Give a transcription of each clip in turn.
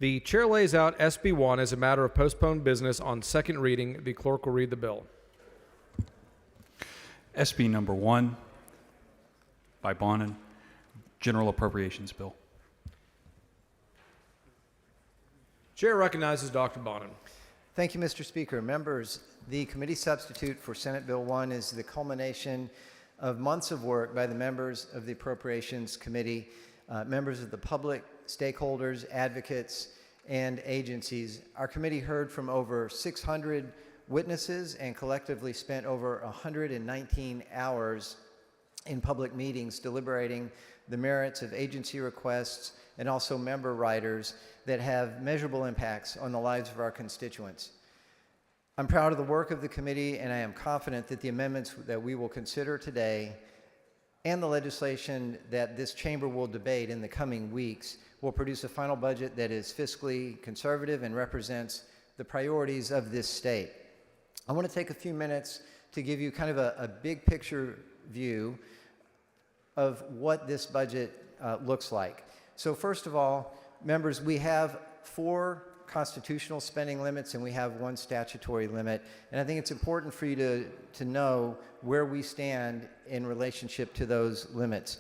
The chair lays out SB 1 as a matter of postponed business on second reading. The clerk will read the bill. SB number 1 by Bonin, General Appropriations Bill. Chair recognizes Dr. Bonin. Thank you, Mr. Speaker. Members, the committee substitute for Senate Bill 1 is the culmination of months of work by the members of the Appropriations Committee, members of the public, stakeholders, advocates, and agencies. Our committee heard from over 600 witnesses and collectively spent over 119 hours in public meetings deliberating the merits of agency requests and also member riders that have measurable impacts on the lives of our constituents. I'm proud of the work of the committee, and I am confident that the amendments that we will consider today and the legislation that this chamber will debate in the coming weeks will produce a final budget that is fiscally conservative and represents the priorities of this state. I want to take a few minutes to give you kind of a big picture view of what this budget looks like. So first of all, members, we have 4 constitutional spending limits and we have 1 statutory limit. And I think it's important for you to know where we stand in relationship to those limits.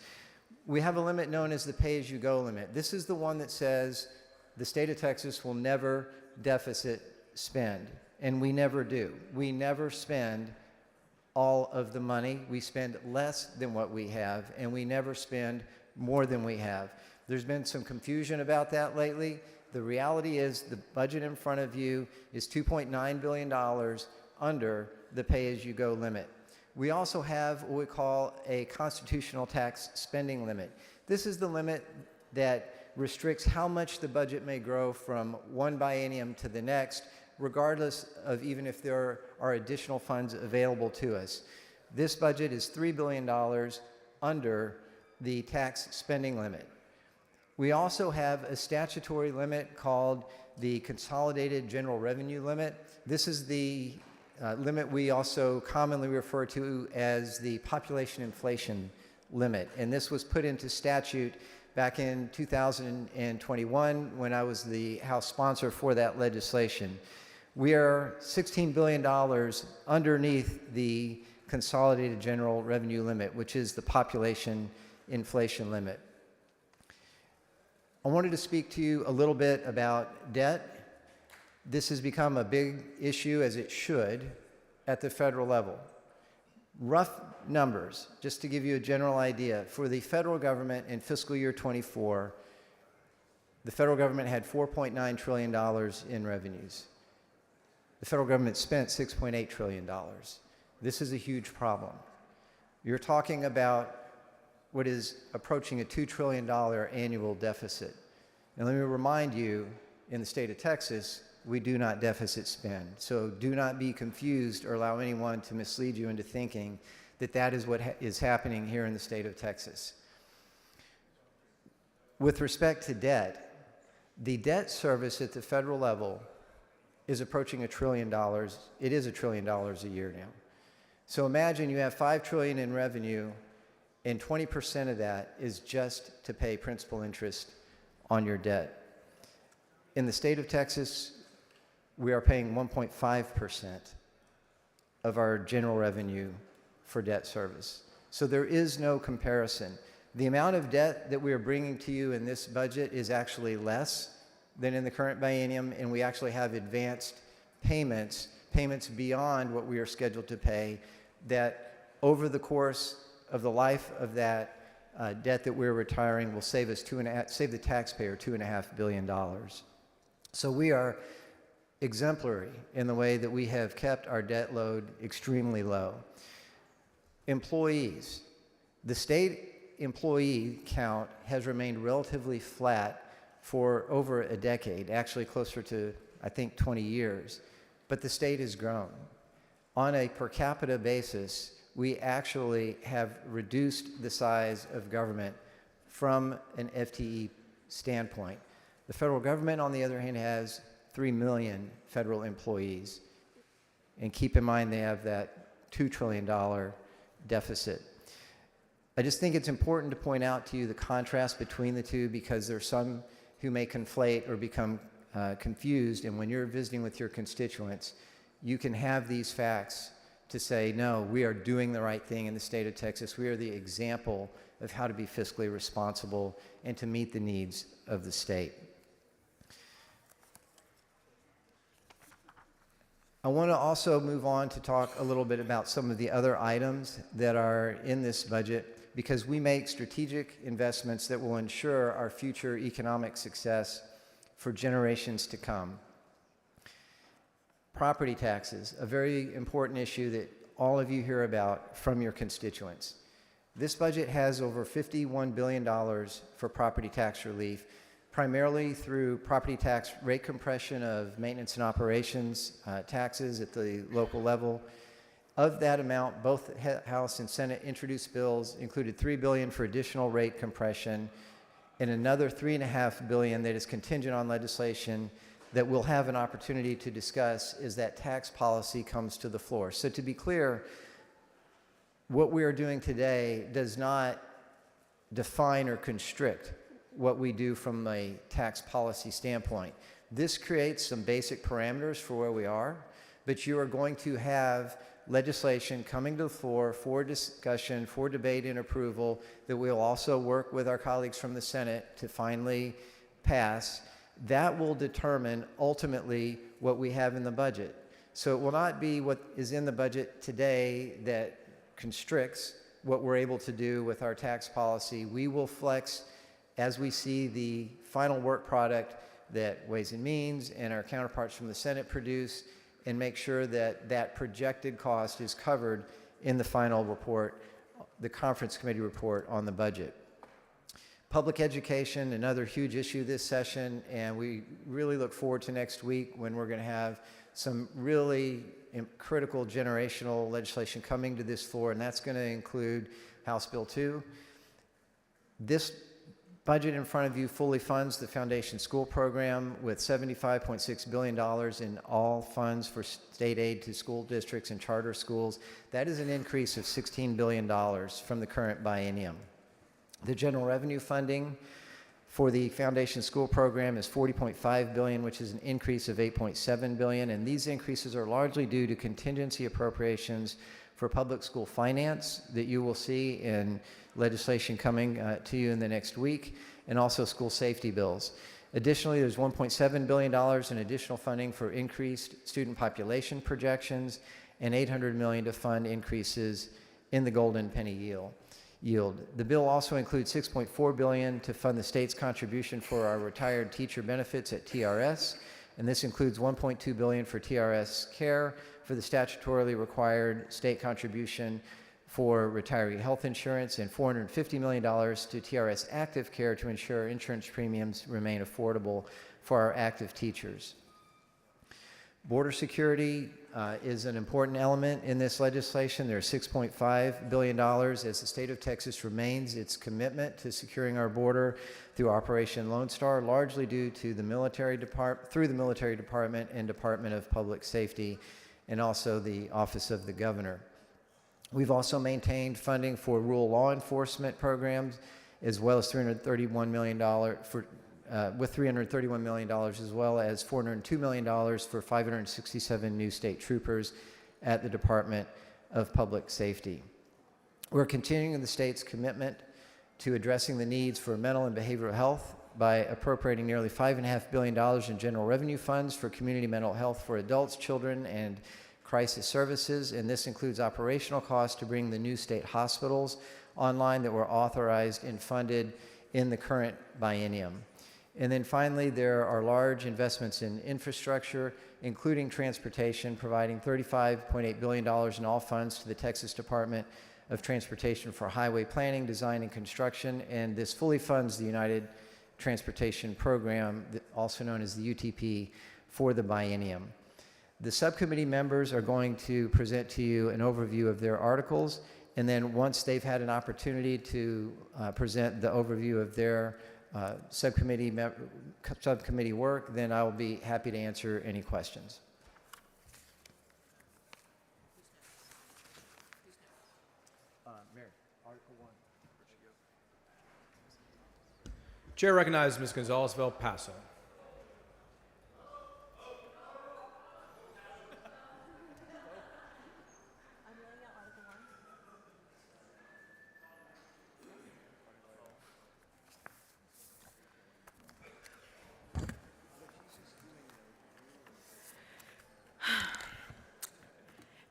We have a limit known as the pay-as-you-go limit. This is the one that says the state of Texas will never deficit spend, and we never do. We never spend all of the money. We spend less than what we have, and we never spend more than we have. There's been some confusion about that lately. The reality is the budget in front of you is $2.9 billion under the pay-as-you-go limit. We also have what we call a constitutional tax spending limit. This is the limit that restricts how much the budget may grow from one biennium to the next, regardless of even if there are additional funds available to us. This budget is $3 billion under the tax spending limit. We also have a statutory limit called the Consolidated General Revenue Limit. This is the limit we also commonly refer to as the population inflation limit. And this was put into statute back in 2021 when I was the House sponsor for that legislation. We are $16 billion underneath the Consolidated General Revenue Limit, which is the population inflation limit. I wanted to speak to you a little bit about debt. This has become a big issue, as it should, at the federal level. Rough numbers, just to give you a general idea, for the federal government in fiscal year 24, the federal government had $4.9 trillion in revenues. The federal government spent $6.8 trillion. This is a huge problem. You're talking about what is approaching a $2 trillion annual deficit. And let me remind you, in the state of Texas, we do not deficit spend. So do not be confused or allow anyone to mislead you into thinking that that is what is happening here in the state of Texas. With respect to debt, the debt service at the federal level is approaching $1 trillion. It is $1 trillion a year now. So imagine you have $5 trillion in revenue, and 20% of that is just to pay principal interest on your debt. In the state of Texas, we are paying 1.5% of our general revenue for debt service. So there is no comparison. The amount of debt that we are bringing to you in this budget is actually less than in the current biennium, and we actually have advanced payments beyond what we are scheduled to pay, that over the course of the life of that debt that we're retiring will save the taxpayer $2.5 billion. So we are exemplary in the way that we have kept our debt load extremely low. Employees. The state employee count has remained relatively flat for over a decade, actually closer to, I think, 20 years. But the state has grown. On a per capita basis, we actually have reduced the size of government from an FTE standpoint. The federal government, on the other hand, has 3 million federal employees. And keep in mind they have that $2 trillion deficit. I just think it's important to point out to you the contrast between the two, because there's some who may conflate or become confused. And when you're visiting with your constituents, you can have these facts to say, no, we are doing the right thing in the state of Texas. We are the example of how to be fiscally responsible and to meet the needs of the state. I want to also move on to talk a little bit about some of the other items that are in this budget, because we make strategic investments that will ensure our future economic success for generations to come. Property taxes, a very important issue that all of you hear about from your constituents. This budget has over $51 billion for property tax relief, primarily through property tax rate compression of maintenance and operations taxes at the local level. Of that amount, both House and Senate introduced bills included $3 billion for additional rate compression and another $3.5 billion that is contingent on legislation that we'll have an opportunity to discuss as that tax policy comes to the floor. So to be clear, what we are doing today does not define or constrict what we do from a tax policy standpoint. This creates some basic parameters for where we are, but you are going to have legislation coming to the floor for discussion, for debate and approval that we'll also work with our colleagues from the Senate to finally pass. That will determine ultimately what we have in the budget. So it will not be what is in the budget today that constricts what we're able to do with our tax policy. We will flex as we see the final work product that Ways and Means and our counterparts from the Senate produce, and make sure that that projected cost is covered in the final report, the conference committee report on the budget. Public education, another huge issue this session, and we really look forward to next week when we're going to have some really critical generational legislation coming to this floor, and that's going to include House Bill 2. This budget in front of you fully funds the Foundation School Program with $75.6 billion in all funds for state aid to school districts and charter schools. That is an increase of $16 billion from the current biennium. The general revenue funding for the Foundation School Program is $40.5 billion, which is an increase of $8.7 billion, and these increases are largely due to contingency appropriations for public school finance that you will see in legislation coming to you in the next week, and also school safety bills. Additionally, there's $1.7 billion in additional funding for increased student population projections and $800 million to fund increases in the golden penny yield. The bill also includes $6.4 billion to fund the state's contribution for our retired teacher benefits at TRS, and this includes $1.2 billion for TRS Care for the statutorily required state contribution for retiree health insurance, and $450 million to TRS Active Care to ensure insurance premiums remain affordable for our active teachers. Border security is an important element in this legislation. There's $6.5 billion as the state of Texas remains its commitment to securing our border through Operation Lone Star, largely due to the military department and Department of Public Safety, and also the Office of the Governor. We've also maintained funding for rural law enforcement programs, as well as $331 million with $331 million, as well as $402 million for 567 new state troopers at the Department of Public Safety. We're continuing the state's commitment to addressing the needs for mental and behavioral health by appropriating nearly $5.5 billion in general revenue funds for community mental health for adults, children, and crisis services, and this includes operational costs to bring the new state hospitals online that were authorized and funded in the current biennium. And then finally, there are large investments in infrastructure, including transportation, providing $35.8 billion in all funds to the Texas Department of Transportation for highway planning, design, and construction, and this fully funds the United Transportation Program, also known as the UTP, for the biennium. The subcommittee members are going to present to you an overview of their articles, and then once they've had an opportunity to present the overview of their subcommittee work, then I will be happy to answer any questions. Chair recognizes Ms. Gonzalez of El Paso.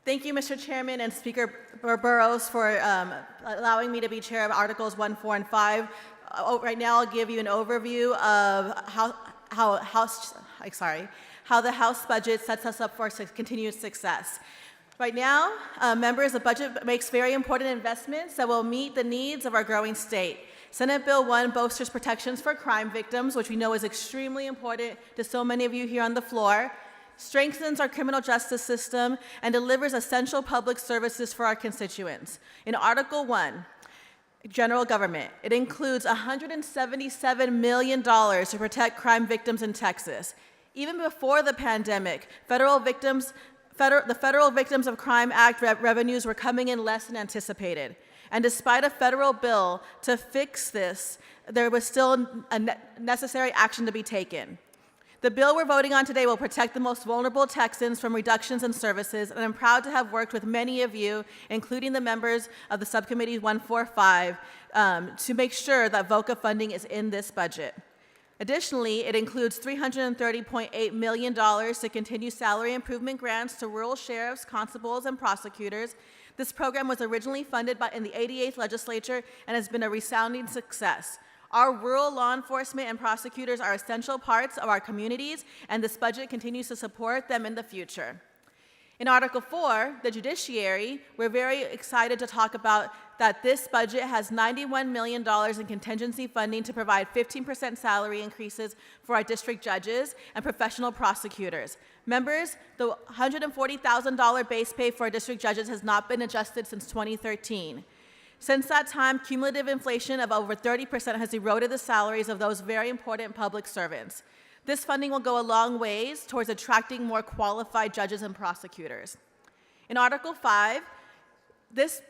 Thank you, Mr. Chairman and Speaker Burrows, for allowing me to be chair of Articles 1, 4, and 5. Right now, I'll give you an overview of how the House budget sets us up for continued success. Right now, members, the budget makes very important investments that will meet the needs of our growing state. Senate Bill 1 bolsters protections for crime victims, which we know is extremely important to so many of you here on the floor, strengthens our criminal justice system, and delivers essential public services for our constituents. In Article 1, General Government, it includes $177 million to protect crime victims in Texas. Even before the pandemic, the Federal Victims of Crime Act revenues were coming in less than anticipated. And despite a federal bill to fix this, there was still a necessary action to be taken. The bill we're voting on today will protect the most vulnerable Texans from reductions in services, and I'm proud to have worked with many of you, including the members of the Subcommittee 145, to make sure that VOCA funding is in this budget. Additionally, it includes $330.8 million to continue salary improvement grants to rural sheriffs, constables, and prosecutors. This program was originally funded in the 88th legislature and has been a resounding success. Our rural law enforcement and prosecutors are essential parts of our communities, and this budget continues to support them in the future. In Article 4, the judiciary, we're very excited to talk about that this budget has $91 million in contingency funding to provide 15% salary increases for our district judges and professional prosecutors. Members, the $140,000 base pay for our district judges has not been adjusted since 2013. Since that time, cumulative inflation of over 30% has eroded the salaries of those very important public servants. This funding will go a long ways towards attracting more qualified judges and prosecutors. In Article 5, this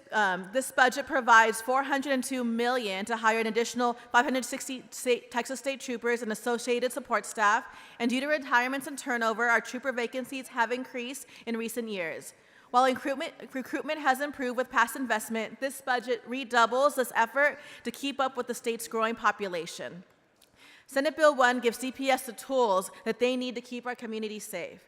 budget provides $402 million to hire an additional 560 Texas State troopers and associated support staff, and due to retirements and turnover, our trooper vacancies have increased in recent years. While recruitment has improved with past investment, this budget redoubles this effort to keep up with the state's growing population. Senate Bill 1 gives CPS the tools that they need to keep our communities safe.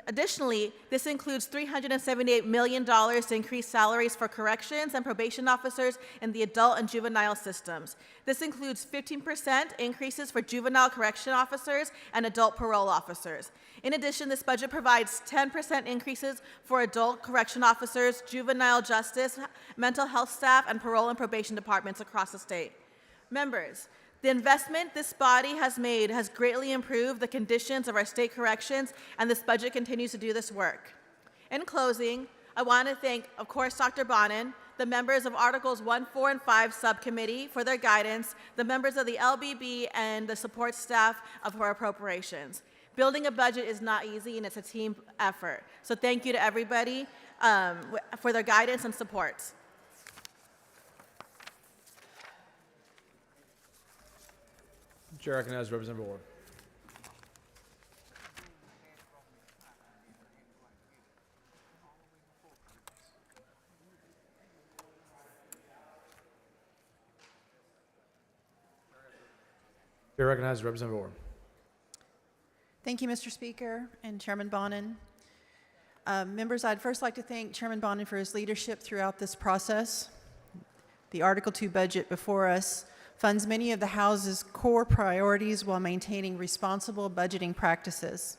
Additionally, this includes $378 million to increase salaries for corrections and probation officers in the adult and juvenile systems. This includes 15% increases for juvenile correction officers and adult parole officers. In addition, this budget provides 10% increases for adult correction officers, juvenile justice, mental health staff, and parole and probation departments across the state. Members, the investment this body has made has greatly improved the conditions of our state corrections, and this budget continues to do this work. In closing, I want to thank, of course, Dr. Bonin, the members of Articles 1, 4, and 5 Subcommittee for their guidance, the members of the LBB, and the support staff of our appropriations. Building a budget is not easy, and it's a team effort. So thank you to everybody for their guidance and support. Chair recognizes Representative Ward. Chair recognizes Representative Ward. Thank you, Mr. Speaker and Chairman Bonin. Members, I'd first like to thank Chairman Bonin for his leadership throughout this process. The Article 2 budget before us funds many of the House's core priorities while maintaining responsible budgeting practices.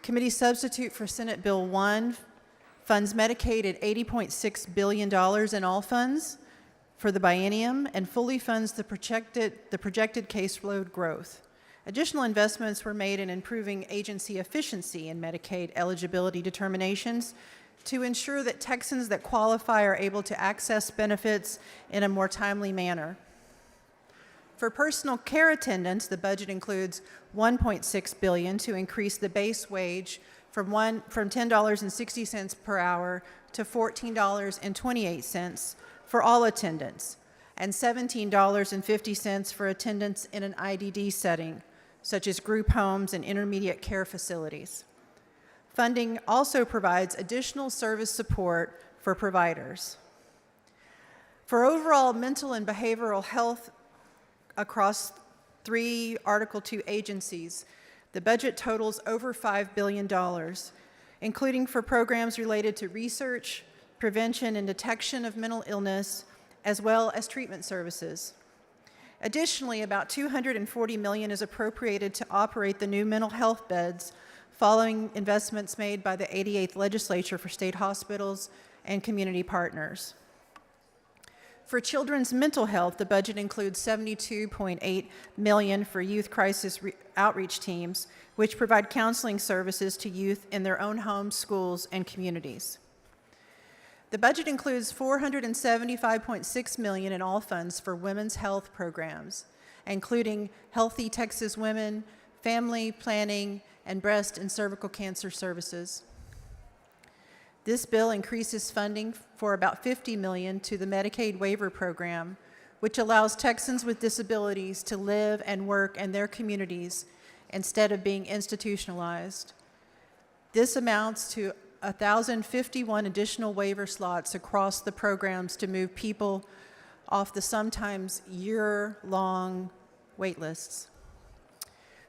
Committee substitute for Senate Bill 1 funds Medicaid at $80.6 billion in all funds for the biennium and fully funds the projected caseload growth. Additional investments were made in improving agency efficiency in Medicaid eligibility determinations to ensure that Texans that qualify are able to access benefits in a more timely manner. For personal care attendants, the budget includes $1.6 billion to increase the base wage from $10.60 per hour to $14.28 for all attendants. and $17.50 for attendance in an IDD setting, such as group homes and intermediate care facilities. Funding also provides additional service support for providers. For overall mental and behavioral health across 3 Article II agencies, the budget totals over $5 billion, including for programs related to research, prevention, and detection of mental illness, as well as treatment services. Additionally, about $240 million is appropriated to operate the new mental health beds following investments made by the 88th Legislature for state hospitals and community partners. For children's mental health, the budget includes $72.8 million for youth crisis outreach teams, which provide counseling services to youth in their own homes, schools, and communities. The budget includes $475.6 million in all funds for women's health programs, including Healthy Texas Women, family planning, and breast and cervical cancer services. This bill increases funding for about $50 million to the Medicaid waiver program, which allows Texans with disabilities to live and work in their communities instead of being institutionalized. This amounts to 1,051 additional waiver slots across the programs to move people off the sometimes year-long wait lists.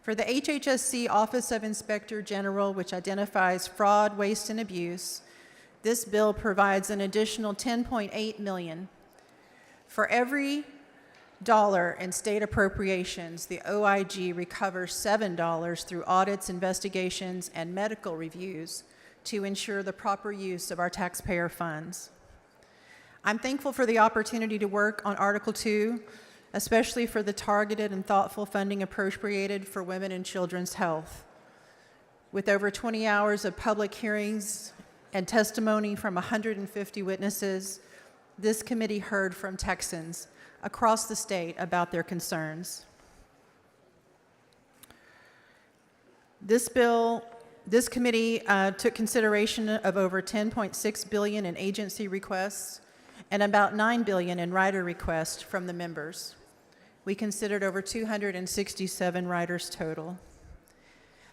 For the HHSC Office of Inspector General, which identifies fraud, waste, and abuse, this bill provides an additional $10.8 million. For every dollar in state appropriations, the OIG recovers $7 through audits, investigations, and medical reviews to ensure the proper use of our taxpayer funds. I'm thankful for the opportunity to work on Article 2, especially for the targeted and thoughtful funding appropriated for women and children's health. With over 20 hours of public hearings and testimony from 150 witnesses, this committee heard from Texans across the state about their concerns. This committee took consideration of over $10.6 billion in agency requests and about $9 billion in rider requests from the members. We considered over 267 riders total.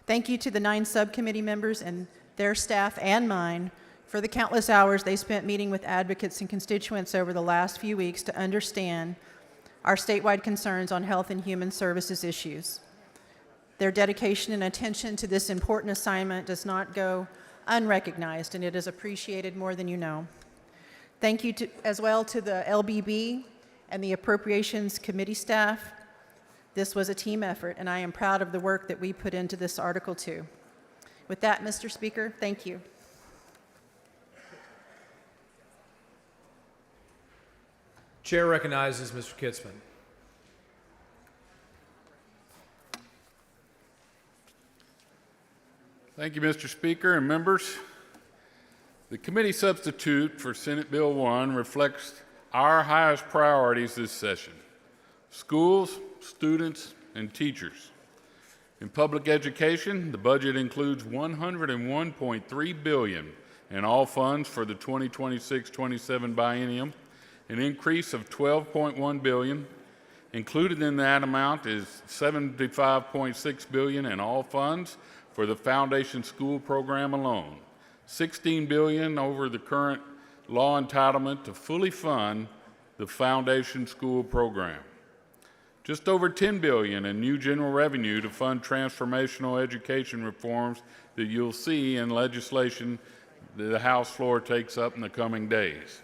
Thank you to the 9 subcommittee members and their staff and mine for the countless hours they spent meeting with advocates and constituents over the last few weeks to understand our statewide concerns on health and human services issues. Their dedication and attention to this important assignment does not go unrecognized, and it is appreciated more than you know. Thank you as well to the LBB and the Appropriations Committee staff. This was a team effort, and I am proud of the work that we put into this Article 2. With that, Mr. Speaker, thank you. Chair recognizes Mr. Kitzman. Thank you, Mr. Speaker and members. The committee substitute for Senate Bill 1 reflects our highest priorities this session: schools, students, and teachers. In public education, the budget includes $101.3 billion in all funds for the 2026-27 biennium, an increase of $12.1 billion. Included in that amount is $75.6 billion in all funds for the Foundation School Program alone, $16 billion over the current law entitlement to fully fund the Foundation School Program, just over $10 billion in new general revenue to fund transformational education reforms that you'll see in legislation that the House floor takes up in the coming days.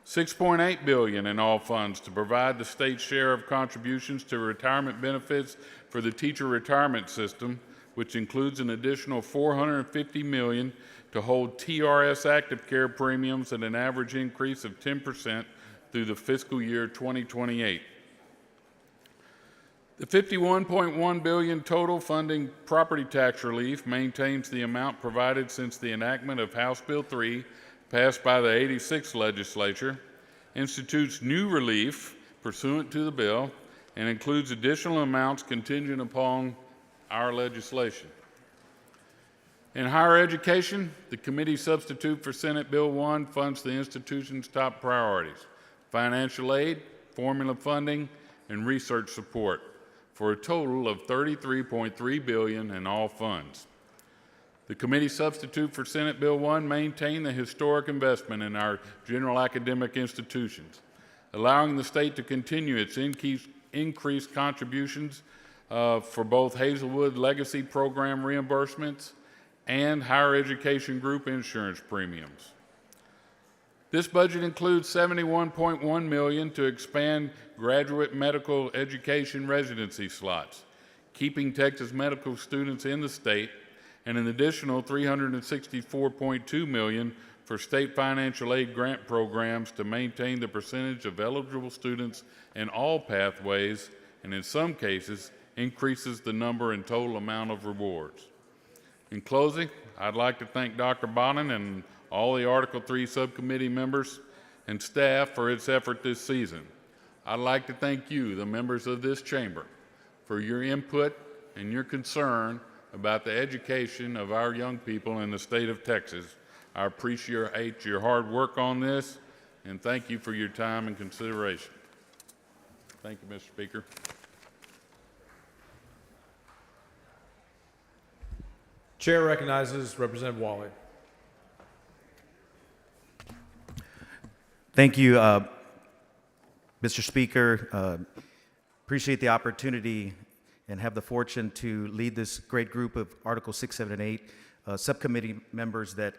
$6.8 billion in all funds to provide the state's share of contributions to retirement benefits for the teacher retirement system, which includes an additional $450 million to hold TRS active care premiums at an average increase of 10% through the fiscal year 2028. The $51.1 billion total funding property tax relief maintains the amount provided since the enactment of House Bill 3, passed by the 86th legislature, institutes new relief pursuant to the bill, and includes additional amounts contingent upon our legislation. In higher education, the committee substitute for Senate Bill 1 funds the institution's top priorities: financial aid, formula funding, and research support for a total of $33.3 billion in all funds. The committee substitute for Senate Bill 1 maintained the historic investment in our general academic institutions, allowing the state to continue its increased contributions for both Hazelwood Legacy Program reimbursements and higher education group insurance premiums. This budget includes $71.1 million to expand graduate medical education residency slots, keeping Texas medical students in the state, and an additional $364.2 million for state financial aid grant programs to maintain the percentage of eligible students in all pathways, and in some cases, increases the number and total amount of rewards. In closing, I'd like to thank Dr. Bonin and all the Article 3 subcommittee members and staff for its effort this season. I'd like to thank you, the members of this chamber, for your input and your concern about the education of our young people in the state of Texas. I appreciate your hard work on this, and thank you for your time and consideration. Thank you, Mr. Speaker. Chair recognizes Representative Wally. Thank you, Mr. Speaker. Appreciate the opportunity and have the fortune to lead this great group of Article 6, 7, and 8 subcommittee members that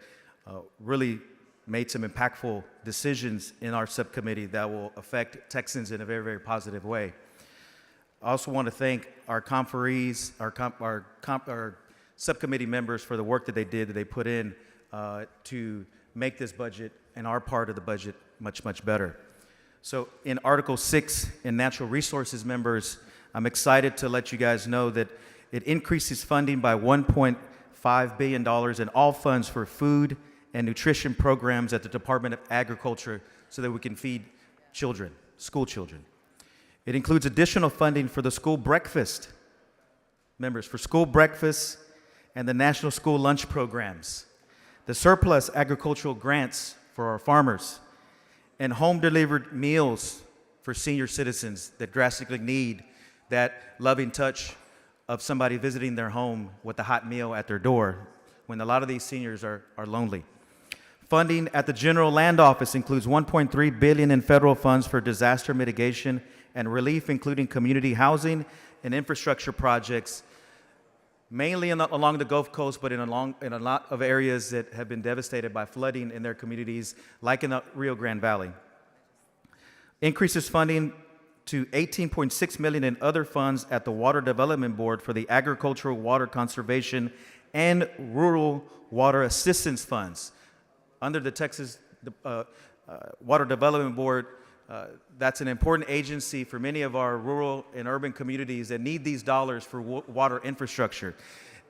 really made some impactful decisions in our subcommittee that will affect Texans in a very, very positive way. I also want to thank our conferees, our subcommittee members for the work that they put in to make this budget and our part of the budget much, much better. So in Article 6, in Natural Resources, members, I'm excited to let you guys know that it increases funding by $1.5 billion in all funds for food and nutrition programs at the Department of Agriculture so that we can feed children, school children. It includes additional funding for the school breakfast, members, for school breakfast and the National School Lunch programs, the surplus agricultural grants for our farmers, and home-delivered meals for senior citizens that drastically need that loving touch of somebody visiting their home with a hot meal at their door when a lot of these seniors are lonely. Funding at the General Land Office includes $1.3 billion in federal funds for disaster mitigation and relief, including community housing and infrastructure projects, mainly along the Gulf Coast, but in a lot of areas that have been devastated by flooding in their communities, like in the Rio Grande Valley. Increases funding to $18.6 million in other funds at the Water Development Board for the Agricultural Water Conservation and Rural Water Assistance Funds. Under the Texas Water Development Board, that's an important agency for many of our rural and urban communities that need these dollars for water infrastructure.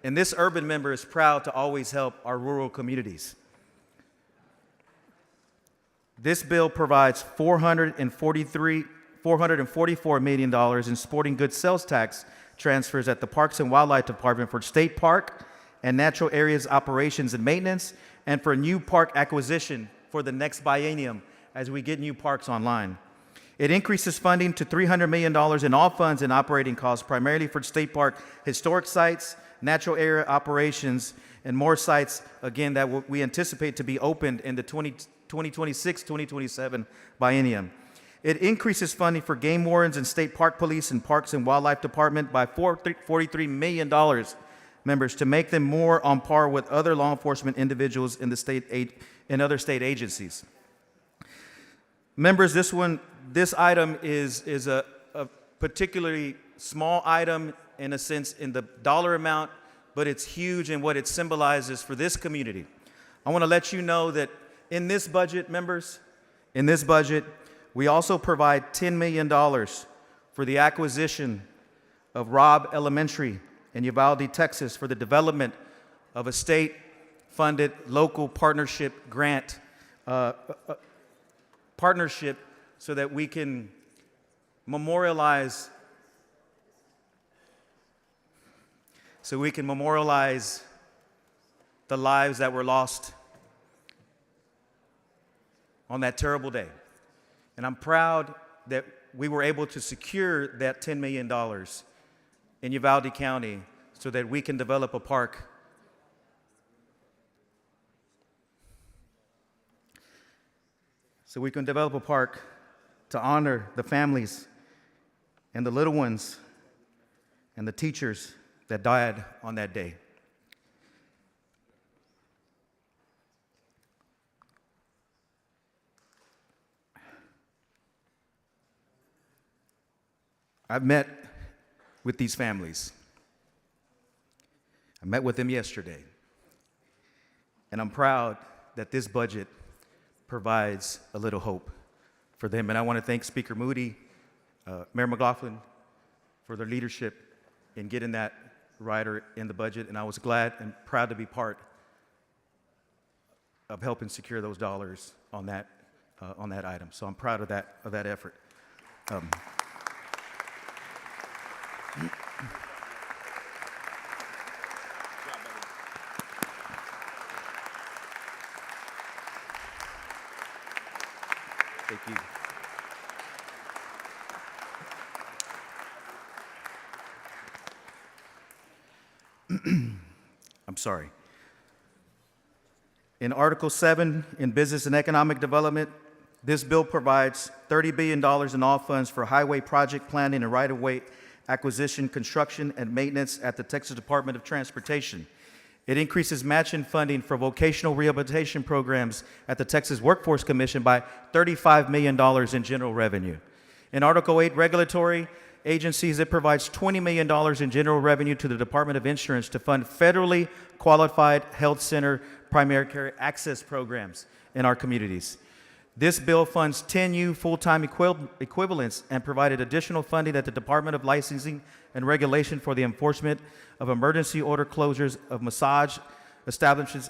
And this urban member is proud to always help our rural communities. This bill provides $444 million in sporting goods sales tax transfers at the Parks and Wildlife Department for state park and natural areas operations and maintenance, and for new park acquisition for the next biennium as we get new parks online. It increases funding to $300 million in all funds and operating costs, primarily for state park historic sites, natural area operations, and more sites, again, that we anticipate to be opened in the 2026-2027 biennium. It increases funding for game wardens and state park police and Parks and Wildlife Department by $43 million, members, to make them more on par with other law enforcement individuals in the in other state agencies. Members, this item is a particularly small item in a sense in the dollar amount, but it's huge in what it symbolizes for this community. I want to let you know that in this budget, members, in this budget, we also provide $10 million for the acquisition of Robb Elementary in Uvalde, Texas, for the development of a state-funded local partnership grant partnership so that we can memorialize the lives that were lost on that terrible day. And I'm proud that we were able to secure that $10 million in Uvalde County so that we can develop a park. So we can develop a park to honor the families and the little ones and the teachers that died on that day. I've met with these families. I met with them yesterday. And I'm proud that this budget provides a little hope for them. And I want to thank Speaker Moody, Mayor McLaughlin, for their leadership in getting that rider in the budget. And I was glad and proud to be part of helping secure those dollars on that item. So I'm proud of that effort. Thank you. I'm sorry. In Article 7, in Business and Economic Development, this bill provides $30 billion in all funds for highway project planning and right-of-way acquisition, construction, and maintenance at the Texas Department of Transportation. It increases matching funding for vocational rehabilitation programs at the Texas Workforce Commission by $35 million in general revenue. In Article 8, regulatory agencies, it provides $20 million in general revenue to the Department of Insurance to fund federally qualified health center primary care access programs in our communities. This bill funds 10 new full-time equivalents and provided additional funding at the Department of Licensing and Regulation for the enforcement of emergency order closures of massage establishments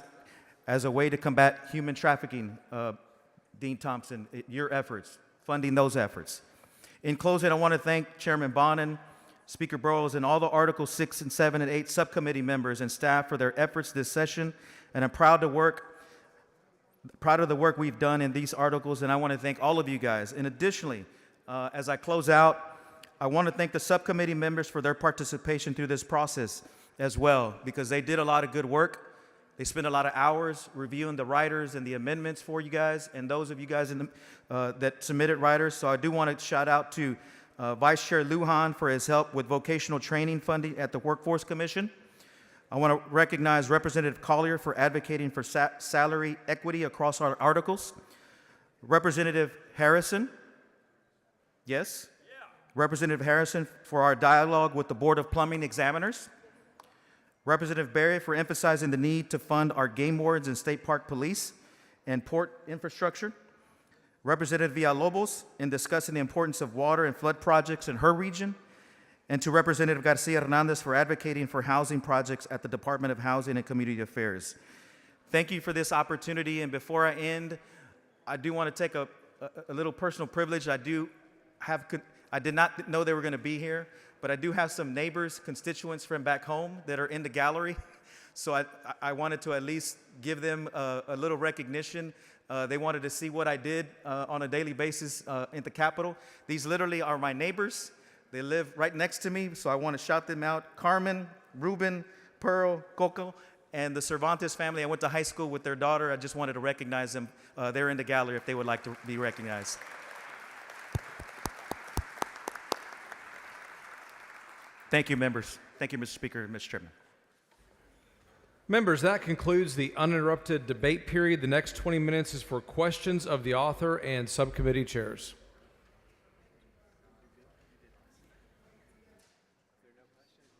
as a way to combat human trafficking. Dean Thompson, your efforts, funding those efforts. In closing, I want to thank Chairman Bonin, Speaker Burrows, and all the Articles 6 and 7 and 8 subcommittee members and staff for their efforts this session, and I'm proud of the work we've done in these articles, and I want to thank all of you guys. And additionally, as I close out, I want to thank the subcommittee members for their participation through this process as well, because they did a lot of good work. They spent a lot of hours reviewing the riders and the amendments for you guys, and those of you guys that submitted riders. So I do want to shout out to Vice Chair Lujan for his help with vocational training funding at the Workforce Commission. I want to recognize Representative Collier for advocating for salary equity across our articles. Representative Harrison, yes? Yeah. Representative Harrison for our dialogue with the Board of Plumbing Examiners. Representative Berry for emphasizing the need to fund our game wardens and state park police and port infrastructure. Representative Villalobos in discussing the importance of water and flood projects in her region. And to Representative Garcia Hernandez for advocating for housing projects at the Department of Housing and Community Affairs. Thank you for this opportunity. And before I end, I do want to take a little personal privilege. I did not know they were going to be here, but I do have some neighbors, constituents from back home that are in the gallery. So I wanted to at least give them a little recognition. They wanted to see what I did on a daily basis in the Capitol. These literally are my neighbors. They live right next to me, so I want to shout them out. Carmen, Ruben, Pearl, Coco, and the Cervantes family. I went to high school with their daughter. I just wanted to recognize them. They're in the gallery if they would like to be recognized. Thank you, members. Thank you, Mr. Speaker and Mr. Chairman. Members, that concludes the uninterrupted debate period. The next 20 minutes is for questions of the author and subcommittee chairs.